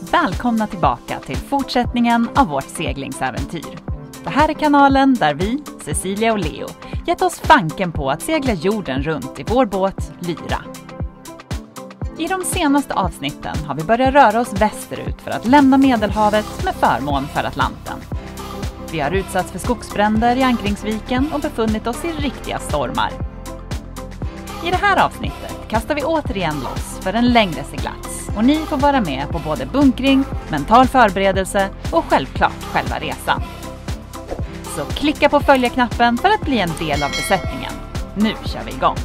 Välkomna tillbaka till fortsättningen av vårt seglingsäventyr. Det här är kanalen där vi, Cecilia och Leo, gett oss fanken på att segla jorden runt i vår båt Lyra. I de senaste avsnitten har vi börjat röra oss västerut för att lämna Medelhavet med förmån för Atlanten. Vi har utsatts för skogsbränder i Ankringsviken och befunnit oss i riktiga stormar. I det här avsnittet kastar vi återigen loss för en längre seglats och ni får vara med på både bunkring, mental förberedelse och självklart själva resan. Så klicka på följa-knappen för att bli en del av besättningen. Nu kör vi igång!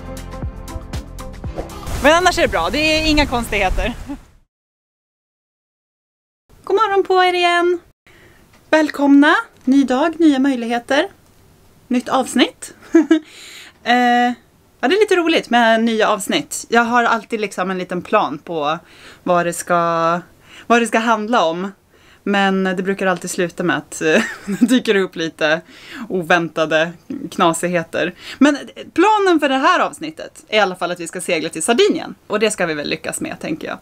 Men annars är det bra, det är inga konstigheter. God morgon på er igen! Välkomna! Ny dag, nya möjligheter. Nytt avsnitt. Ja, det är lite roligt med nya avsnitt. Jag har alltid liksom en liten plan på vad det ska handla om. Men det brukar alltid sluta med att det dyker upp lite oväntade knasigheter. Men planen för det här avsnittet är i alla fall att vi ska segla till Sardinien. Och det ska vi väl lyckas med, tänker jag.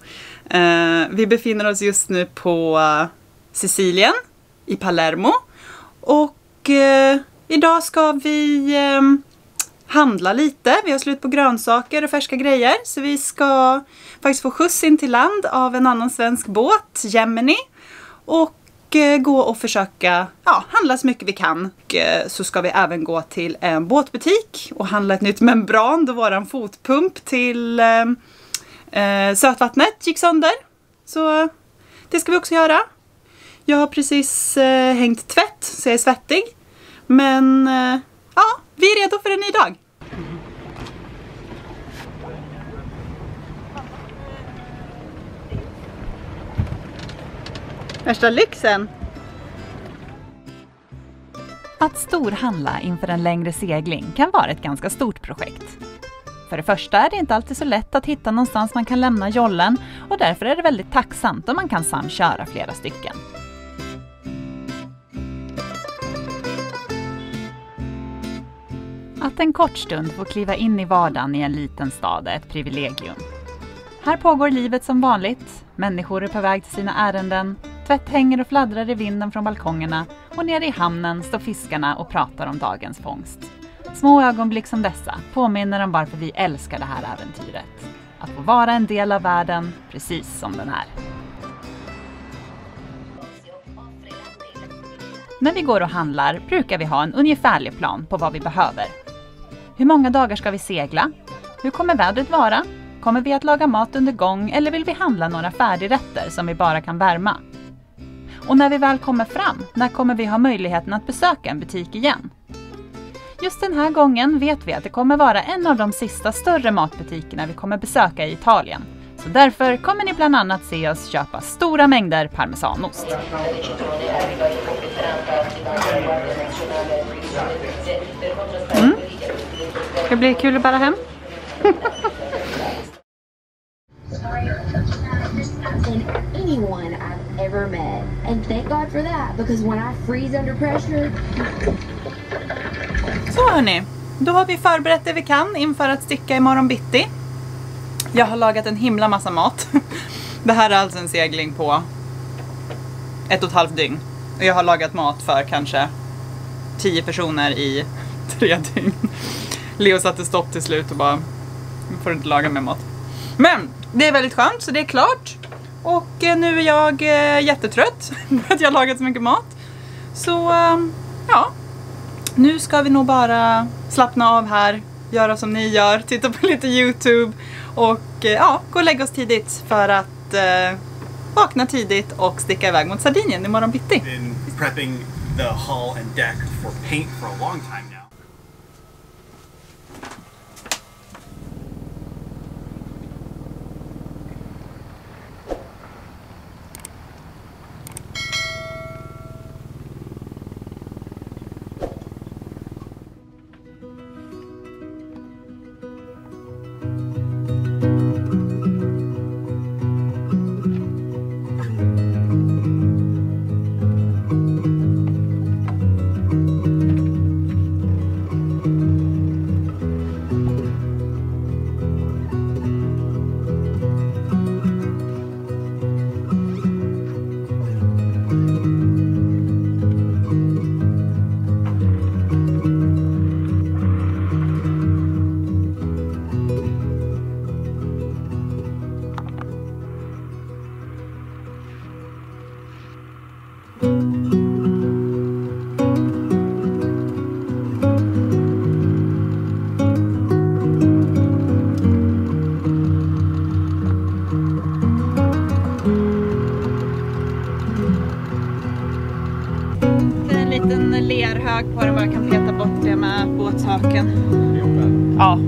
Vi befinner oss just nu på Sicilien, i Palermo. Och idag ska vi handla lite. Vi har slut på grönsaker och färska grejer. Så vi ska faktiskt få skjuts in till land av en annan svensk båt, Gemini. Och gå och försöka handla så mycket vi kan. Och så ska vi även gå till en båtbutik och handla ett nytt membran då våran fotpump till sötvattnet gick sönder. Så det ska vi också göra. Jag har precis hängt tvätt så jag är svettig. Men vi är redo för en ny dag. Värsta lyxen! Att storhandla inför en längre segling kan vara ett ganska stort projekt. För det första är det inte alltid så lätt att hitta någonstans man kan lämna jollen och därför är det väldigt tacksamt om man kan samköra flera stycken. Att en kort stund få kliva in i vardagen i en liten stad är ett privilegium. Här pågår livet som vanligt, människor är på väg till sina ärenden, tvätt hänger och fladdrar i vinden från balkongerna och nere i hamnen står fiskarna och pratar om dagens fångst. Små ögonblick som dessa påminner om varför vi älskar det här äventyret. Att få vara en del av världen precis som den är. När vi går och handlar brukar vi ha en ungefärlig plan på vad vi behöver. Hur många dagar ska vi segla? Hur kommer vädret vara? Kommer vi att laga mat under gång eller vill vi handla några färdigrätter som vi bara kan värma? Och när vi väl kommer fram, när kommer vi ha möjligheten att besöka en butik igen? Just den här gången vet vi att det kommer vara en av de sista större matbutikerna vi kommer besöka i Italien. Så därför kommer ni bland annat se oss köpa stora mängder parmesanost. Det blir kul att bära hem. Than anyone I've ever met, and thank God for that, because when I freeze under pressure. Så hörni, då har vi förberett det vi kan inför att sticka imorgon bitti. Jag har lagat en himla massa mat. Det här är alltså en segling på 1,5 dygn. Och jag har lagat mat för kanske 10 personer i 3 dygn. Leo satte stopp till slut och bara, nu får du inte laga mer mat. Men det är väldigt skönt så det är klart. Och nu är jag jättetrött för att jag har lagat så mycket mat. Så nu ska vi nog bara slappna av här. Göra som ni gör, titta på lite YouTube. Och gå och lägga oss tidigt för att vakna tidigt och sticka iväg mot Sardinien imorgon bitti. Been prepping the hull and deck for paint for a long time now. En liten lerhög på den, bara kan peta bort det med båthaken. Ja.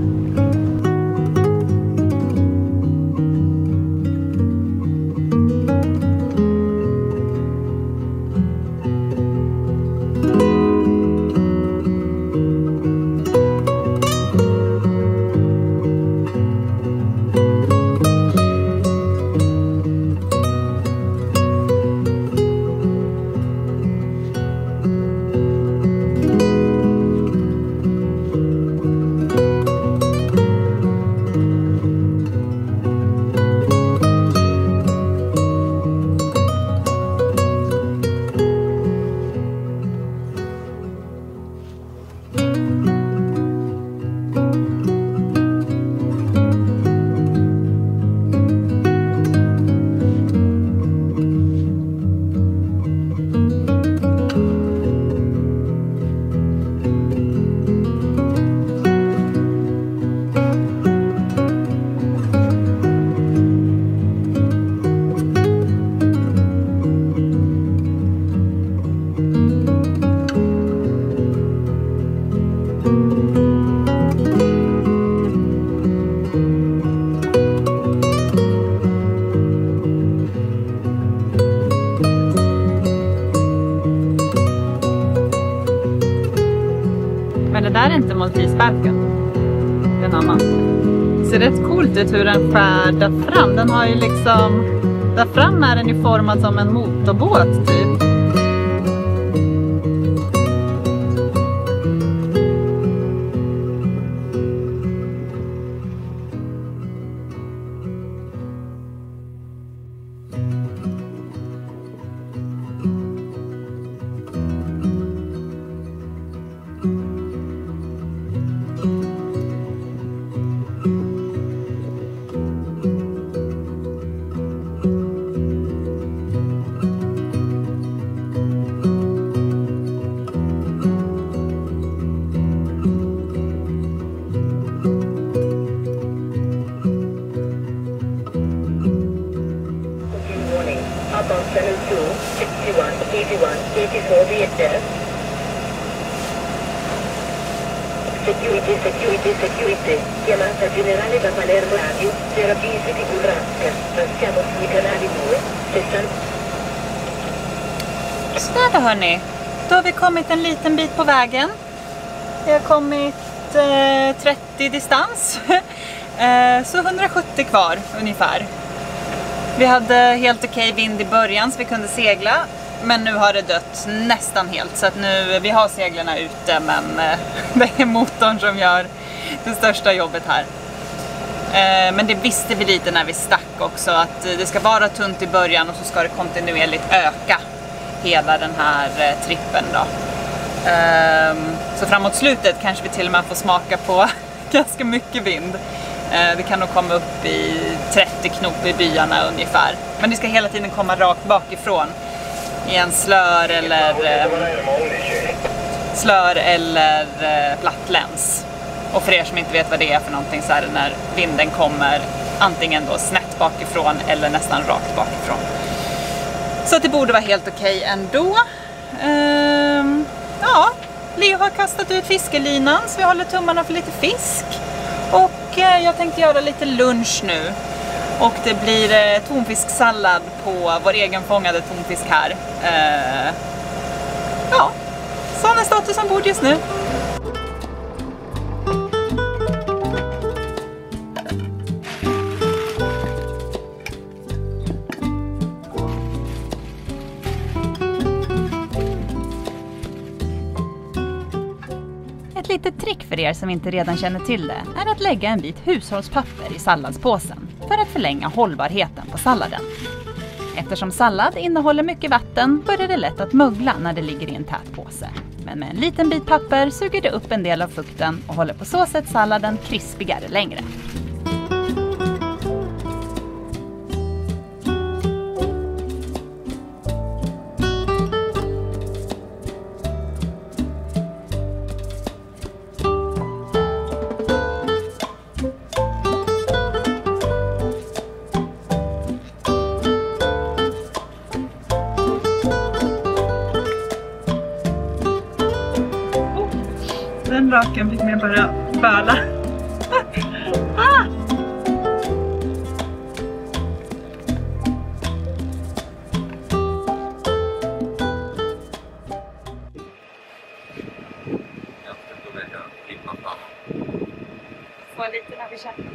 Men det där är inte Maltesbalken. Det är en annan. Ser rätt coolt ut hur den skär där fram. Den har ju liksom... Där fram är den ju formad som en motorbåt typ. Channel 2, 61, 81, 84 VHF. Security. Chiamata generale da Palermo Radio, Terapia City Burrasca. Passiamo sui canali 2, 60. Sådär hörni, då har vi kommit en liten bit på vägen. Vi har kommit 30 distans, så 170 kvar ungefär. Vi hade helt okej vind i början så vi kunde segla, men nu har det dött nästan helt. Så att nu, vi har seglarna ute, men det är motorn som gör det största jobbet här. Men det visste vi lite när vi stack också, att det ska vara tunt i början och så ska det kontinuerligt öka hela den här trippen då. Så framåt slutet kanske vi till och med får smaka på ganska mycket vind. Det kan nog komma upp i 30 knop i byarna ungefär. Men det ska hela tiden komma rakt bakifrån. I en slör eller plattläns. Och för er som inte vet vad det är för någonting, så är det när vinden kommer antingen då snett bakifrån eller nästan rakt bakifrån. Så att det borde vara helt okej ändå. Ja, Leo har kastat ut fiskelinan så vi håller tummarna för lite fisk. Och jag tänkte göra lite lunch nu. Och det blir tonfisksallad på vår egenfångade tonfisk här. Ja, sån är statusen bord just nu. Ett litet trick för er som inte redan känner till det är att lägga en bit hushållspapper i salladspåsen för att förlänga hållbarheten på salladen. Eftersom sallad innehåller mycket vatten börjar det lätt att mögla när det ligger i en tät påse. Men med en liten bit papper suger det upp en del av fukten och håller på så sätt salladen krispigare längre. Raken fick mig börja böla. Ah! Få lite när vi känner.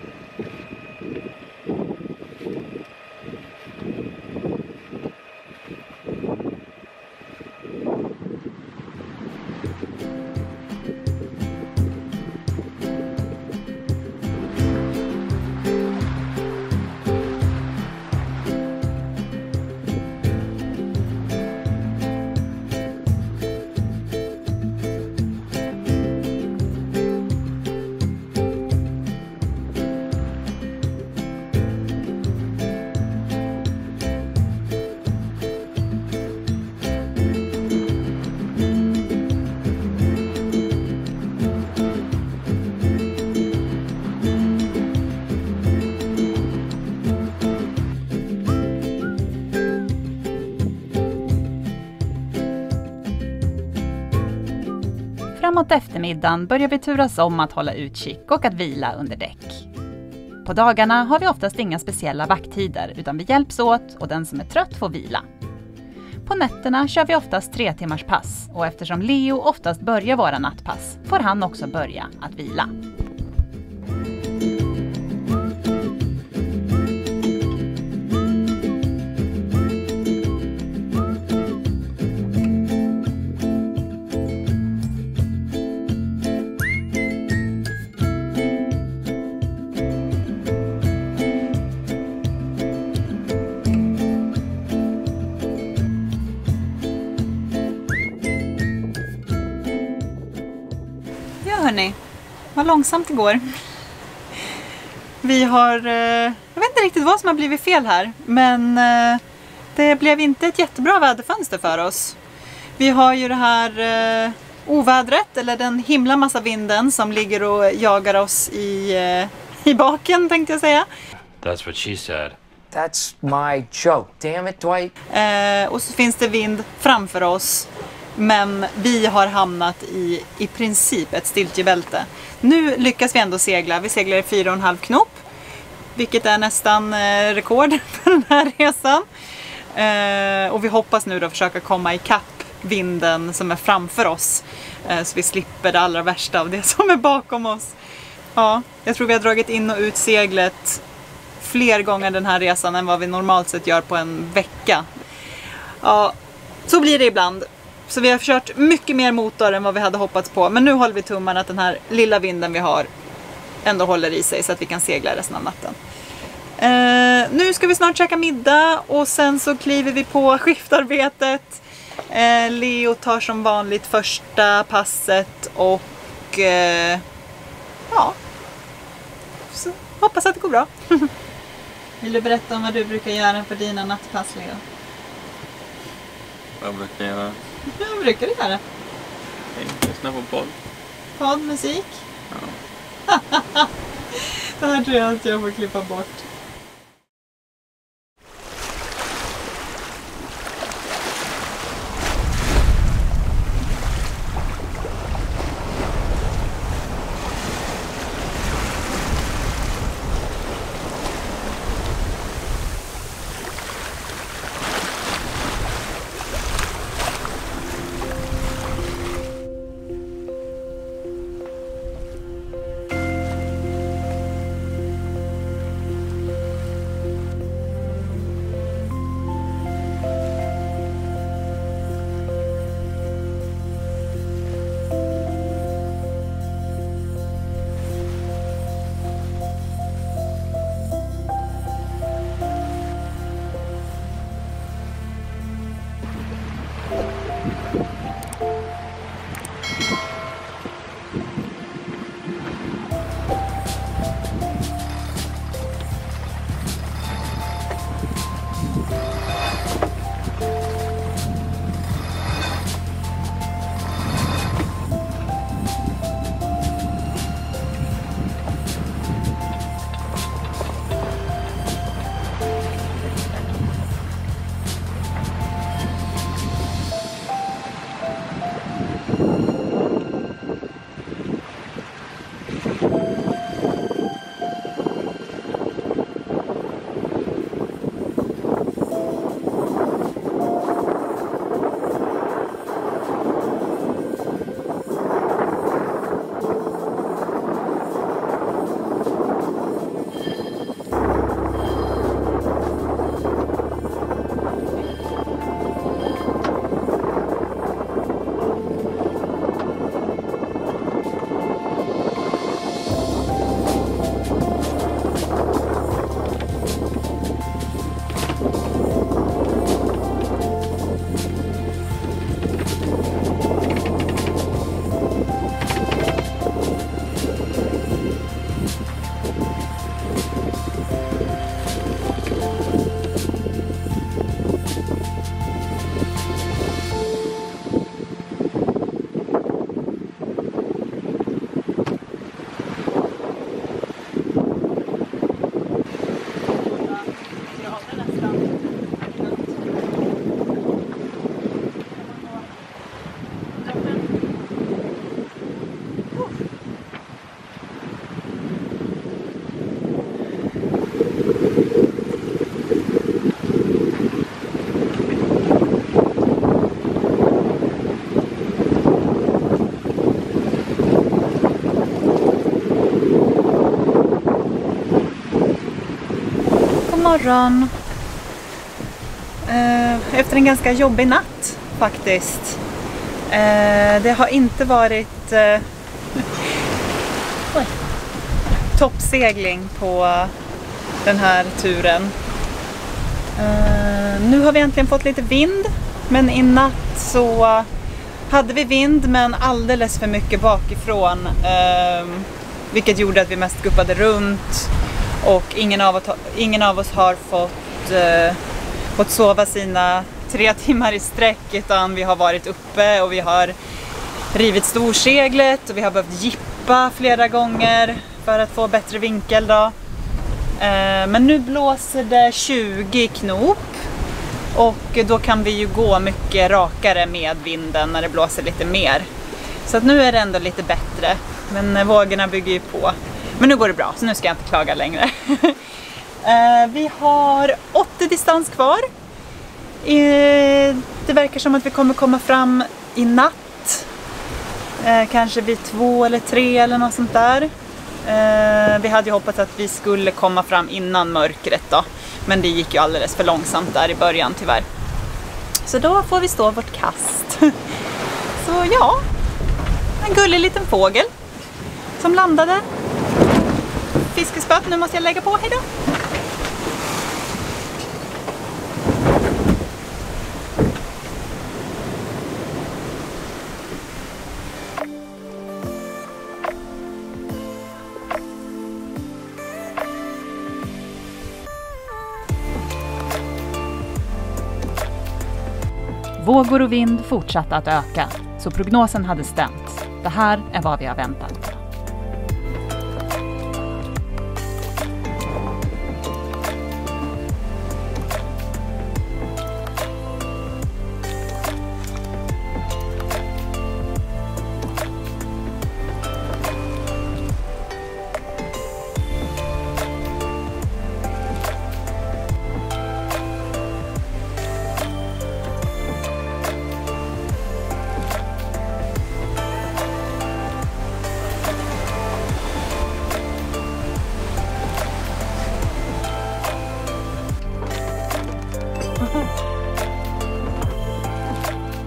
Framåt eftermiddagen börjar vi turas om att hålla utkik och att vila under däck. På dagarna har vi oftast inga speciella vakttider utan vi hjälps åt och den som är trött får vila. På nätterna kör vi oftast 3 timmars pass och eftersom Leo oftast börjar våra nattpass får han också börja att vila. Hörrni, vad långsamt det går. Vi har, jag vet inte riktigt vad som har blivit fel här, men det blev inte ett jättebra väderfönster för oss. Vi har ju det här ovädret, eller den himla massa vinden som ligger och jagar oss i baken, tänkte jag säga. That's what she said. That's my joke. Damn it, Dwight. Och så finns det vind framför oss. Men vi har hamnat i princip ett stiltjebälte. Nu lyckas vi ändå segla. Vi seglar i 4,5 knop. Vilket är nästan rekord för den här resan. Och vi hoppas nu då försöka komma ikapp vinden som är framför oss. Så vi slipper det allra värsta av det som är bakom oss. Ja, jag tror vi har dragit in och ut seglet fler gånger den här resan än vad vi normalt sett gör på en vecka. Ja, så blir det ibland. Så vi har kört mycket mer motor än vad vi hade hoppats på. Men nu håller vi tummarna att den här lilla vinden vi har ändå håller i sig så att vi kan segla resten av natten. Nu ska vi snart käka middag och sen så kliver vi på skiftarbetet. Leo tar som vanligt första passet och ja, så hoppas att det går bra. Vill du berätta om vad du brukar göra för dina nattpass, Leo? Vad brukar jag göra? Vad brukar du göra? Lyssna på podd. Podd, musik? Ja. Det här tror jag att jag får klippa bort. morgon. Efter en ganska jobbig natt faktiskt. Det har inte varit toppsegling på den här turen. Nu har vi äntligen fått lite vind, men i natt så hade vi vind men alldeles för mycket bakifrån, vilket gjorde att vi mest guppade runt och ingen av oss har fått sova sina 3 timmar i sträck, utan vi har varit uppe och vi har rivit storseglet och vi har behövt jippa flera gånger för att få bättre vinkel då. Men nu blåser det 20 knop och då kan vi ju gå mycket rakare med vinden när det blåser lite mer. Så att nu är det ändå lite bättre, men vågorna bygger ju på. Men nu går det bra, så nu ska jag inte klaga längre. Vi har 80 distans kvar. Det verkar som att vi kommer komma fram i natt. Kanske vid 2 eller 3 eller något sånt där. Vi hade ju hoppats att vi skulle komma fram innan mörkret då. Men det gick ju alldeles för långsamt där i början tyvärr. Så då får vi stå vårt kast. Så ja, en gullig liten fågel som landade. Fiskespöt, nu måste jag lägga på, hejdå. Vågor och vind fortsatte att öka, så prognosen hade stämt. Det här är vad vi har väntat på.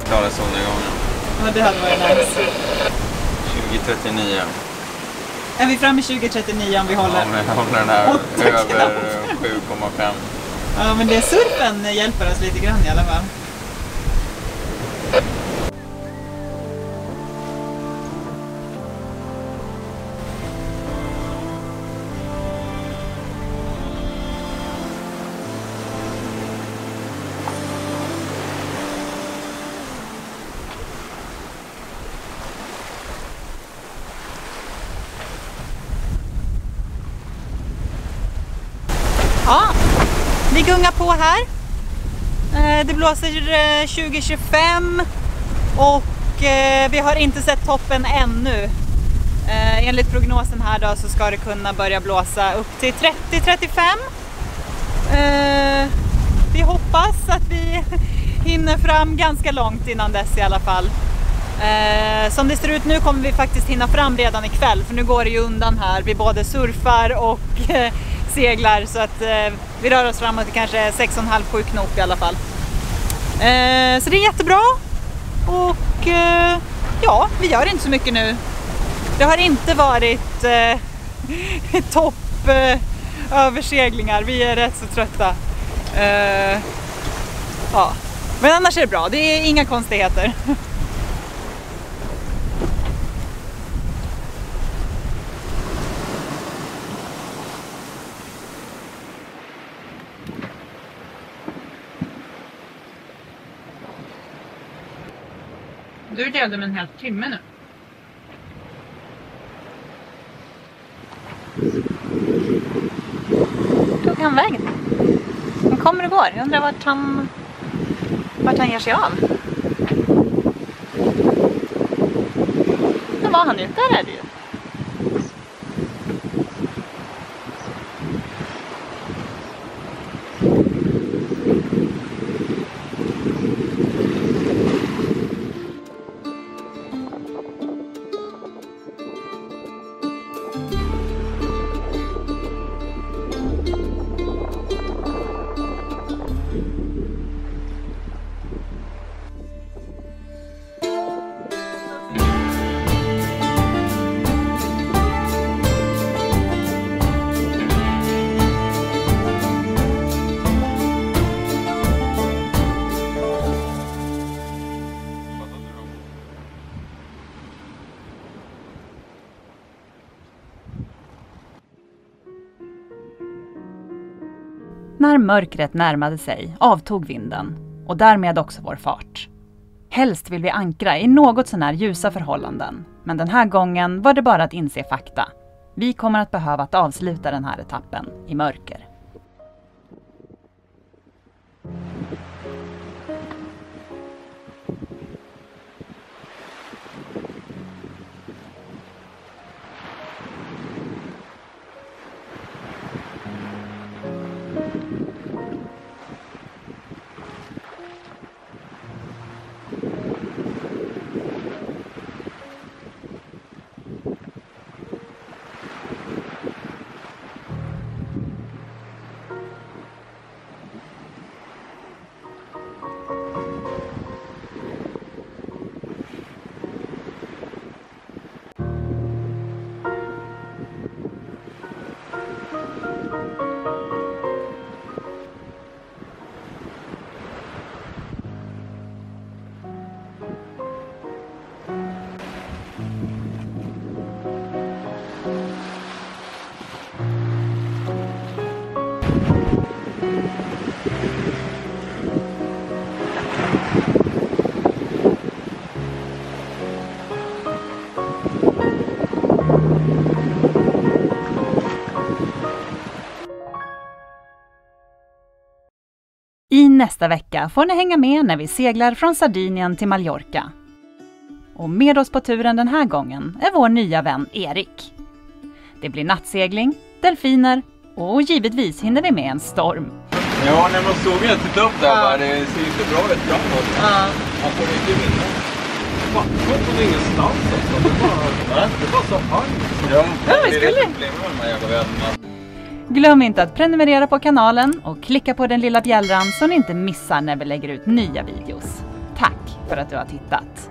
Klara solnedgången. Ja, det hade varit nice. 2039. Är vi framme i 2039 om vi håller? Ja, men jag håller den här över 7,5. Ja, men det surfen hjälper oss lite grann i alla fall. Ja, vi gungar på här. Det blåser 2025 och vi har inte sett toppen ännu. Enligt prognosen här då så ska det kunna börja blåsa upp till 30-35. Vi hoppas att vi hinner fram ganska långt innan dess i alla fall. Som det ser ut nu kommer vi faktiskt hinna fram redan ikväll, för nu går det ju undan här. Vi både surfar och seglar, så att vi rör oss framåt till kanske 6,5-7 knop i alla fall. Så det är jättebra. Och ja, vi gör inte så mycket nu. Det har inte varit topp överseglingar. Vi är rätt så trötta. Ja. Men annars är det bra. Det är inga konstigheter. Du delade med en hel timme nu. Tog han vägen? Han kommer och går. Jag undrar vart han ger sig av. Då var han ju. Där är det ju. När mörkret närmade sig avtog vinden och därmed också vår fart. Helst vill vi ankra i något sånär ljusa förhållanden, men den här gången var det bara att inse fakta. Vi kommer att behöva att avsluta den här etappen i mörker. I nästa vecka får ni hänga med när vi seglar från Sardinien till Mallorca. Och med oss på turen den här gången är vår nya vän Erik. Det blir nattsegling, delfiner och givetvis hinner vi med en storm. Ja, när man såg jag tittade upp där bara, det ser inte bra ut framåt. Ja. Man får mycket vinna. Vattnet från ingenstans alltså. Det var så varmt. Ja, vi skulle. Det är problem med de här jävla väderna. Glöm inte att prenumerera på kanalen och klicka på den lilla bjällran så ni inte missar när vi lägger ut nya videos. Tack för att du har tittat!